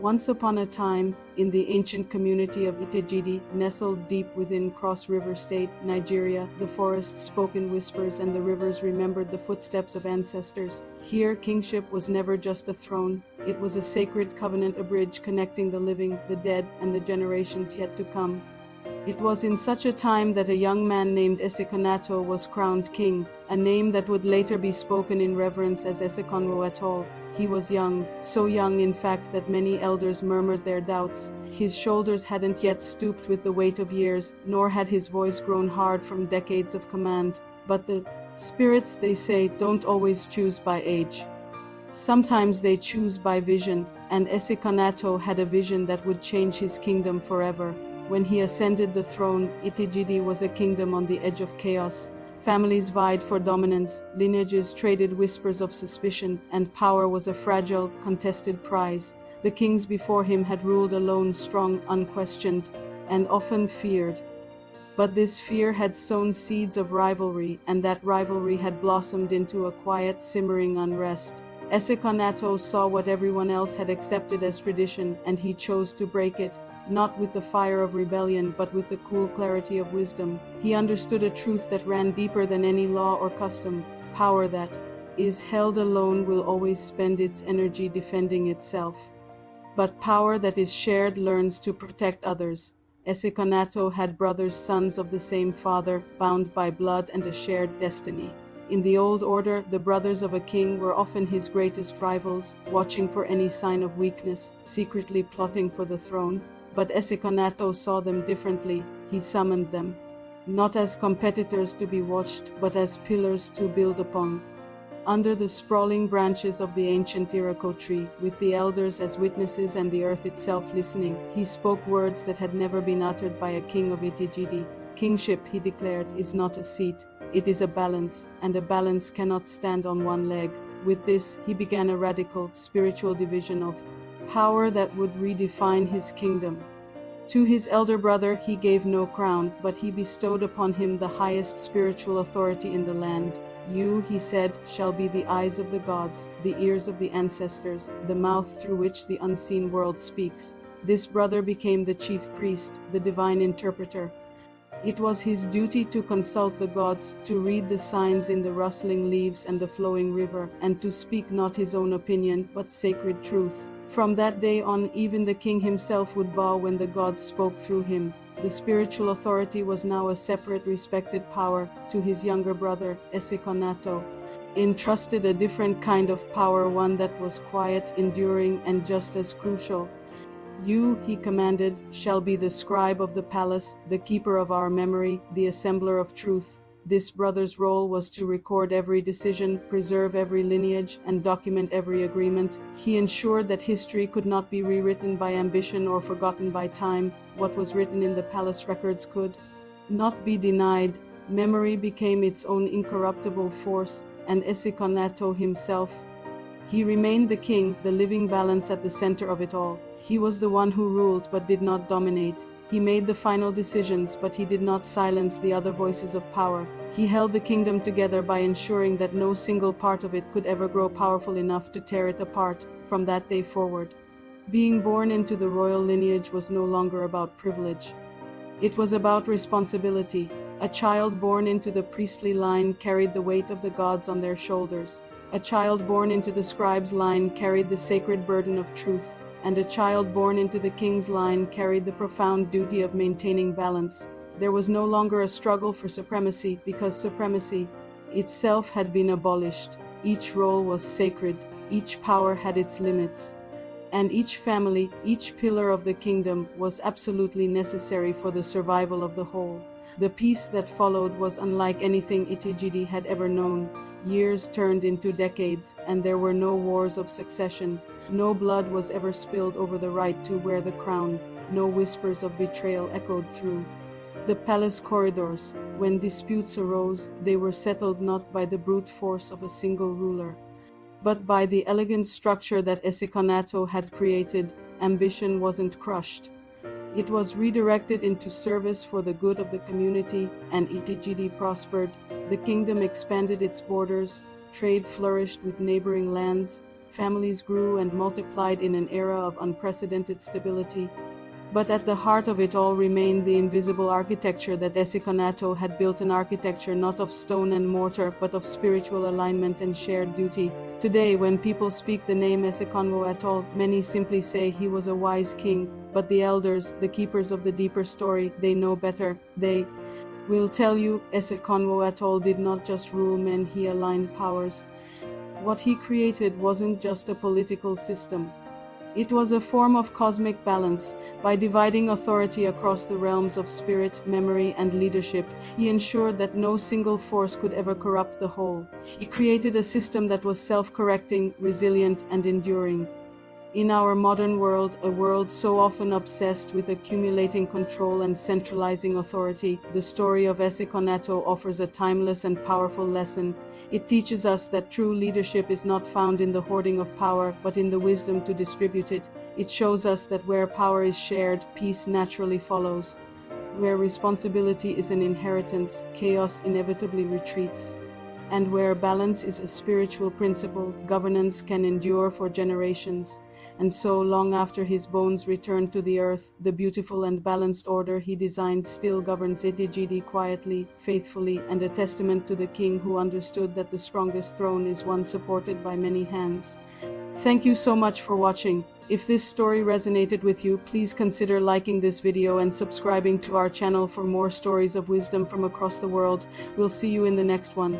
Once upon a time, in the ancient community of Itigidi, nestled deep within Cross River State, Nigeria, the forests spoke in whispers and the rivers remembered the footsteps of ancestors. Here, kingship was never just a throne. It was a sacred covenant, a bridge connecting the living, the dead, and the generations yet to come. It was in such a time that a young man named Esikon Atto was crowned king, a name that would later be spoken in reverence as Esikonwo Atol. He was young, so young in fact that many elders murmured their doubts. His shoulders hadn't yet stooped with the weight of years, nor had his voice grown hard from decades of command. But the spirits, they say, don't always choose by age. Sometimes they choose by vision, and Esikon Atto had a vision that would change his kingdom forever. When he ascended the throne, Itigidi was a kingdom on the edge of chaos. Families vied for dominance, lineages traded whispers of suspicion, and power was a fragile, contested prize. The kings before him had ruled alone, strong, unquestioned, and often feared. But this fear had sown seeds of rivalry, and that rivalry had blossomed into a quiet, simmering unrest. Esikon Atto saw what everyone else had accepted as tradition, and he chose to break it. Not with the fire of rebellion, but with the cool clarity of wisdom. He understood a truth that ran deeper than any law or custom. Power that is held alone will always spend its energy defending itself. But power that is shared learns to protect others. Esikon Atto had brothers, sons of the same father, bound by blood and a shared destiny. In the old order, the brothers of a king were often his greatest rivals, watching for any sign of weakness, secretly plotting for the throne. But Esikon Atto saw them differently. He summoned them, not as competitors to be watched, but as pillars to build upon. Under the sprawling branches of the ancient Iroko tree, with the elders as witnesses and the earth itself listening, he spoke words that had never been uttered by a king of Itigidi. Kingship, he declared, is not a seat. It is a balance, and a balance cannot stand on one leg. With this, he began a radical, spiritual division of power that would redefine his kingdom. To his elder brother he gave no crown, but he bestowed upon him the highest spiritual authority in the land. You, he said, shall be the eyes of the gods, the ears of the ancestors, the mouth through which the unseen world speaks. This brother became the chief priest, the divine interpreter. It was his duty to consult the gods, to read the signs in the rustling leaves and the flowing river, and to speak not his own opinion, but sacred truth. From that day on, even the king himself would bow when the gods spoke through him. The spiritual authority was now a separate, respected power. To his younger brother, Esikon Atto, entrusted a different kind of power, one that was quiet, enduring, and just as crucial. You, he commanded, shall be the scribe of the palace, the keeper of our memory, the assembler of truth. This brother's role was to record every decision, preserve every lineage, and document every agreement. He ensured that history could not be rewritten by ambition or forgotten by time. What was written in the palace records could not be denied. Memory became its own incorruptible force, and Esikon Atto himself, he remained the king, the living balance at the center of it all. He was the one who ruled but did not dominate. He made the final decisions, but he did not silence the other voices of power. He held the kingdom together by ensuring that no single part of it could ever grow powerful enough to tear it apart. From that day forward, being born into the royal lineage was no longer about privilege. It was about responsibility. A child born into the priestly line carried the weight of the gods on their shoulders. A child born into the scribe's line carried the sacred burden of truth, and a child born into the king's line carried the profound duty of maintaining balance. There was no longer a struggle for supremacy, because supremacy itself had been abolished. Each role was sacred, each power had its limits, and each family, each pillar of the kingdom was absolutely necessary for the survival of the whole. The peace that followed was unlike anything Itigidi had ever known. Years turned into decades, and there were no wars of succession. No blood was ever spilled over the right to wear the crown. No whispers of betrayal echoed through the palace corridors. When disputes arose, they were settled not by the brute force of a single ruler, but by the elegant structure that Esikon Atto had created. Ambition wasn't crushed. It was redirected into service for the good of the community, and Itigidi prospered. The kingdom expanded its borders, trade flourished with neighboring lands, families grew and multiplied in an era of unprecedented stability. But at the heart of it all remained the invisible architecture that Esikon Atto had built, an architecture not of stone and mortar, but of spiritual alignment and shared duty. Today, when people speak the name Esikonwo Atol, many simply say he was a wise king, but the elders, the keepers of the deeper story, they know better. They will tell you Esikonwo Atol did not just rule men, he aligned powers. What he created wasn't just a political system. It was a form of cosmic balance. By dividing authority across the realms of spirit, memory, and leadership, he ensured that no single force could ever corrupt the whole. He created a system that was self-correcting, resilient, and enduring. In our modern world, a world so often obsessed with accumulating control and centralizing authority, the story of Esikon Atto offers a timeless and powerful lesson. It teaches us that true leadership is not found in the hoarding of power, but in the wisdom to distribute it. It shows us that where power is shared, peace naturally follows. Where responsibility is an inheritance, chaos inevitably retreats. And where balance is a spiritual principle, governance can endure for generations. And so, long after his bones return to the earth, the beautiful and balanced order he designed still governs Itigidi quietly, faithfully, and a testament to the king who understood that the strongest throne is one supported by many hands. Thank you so much for watching. If this story resonated with you, please consider liking this video and subscribing to our channel for more stories of wisdom from across the world. We'll see you in the next one.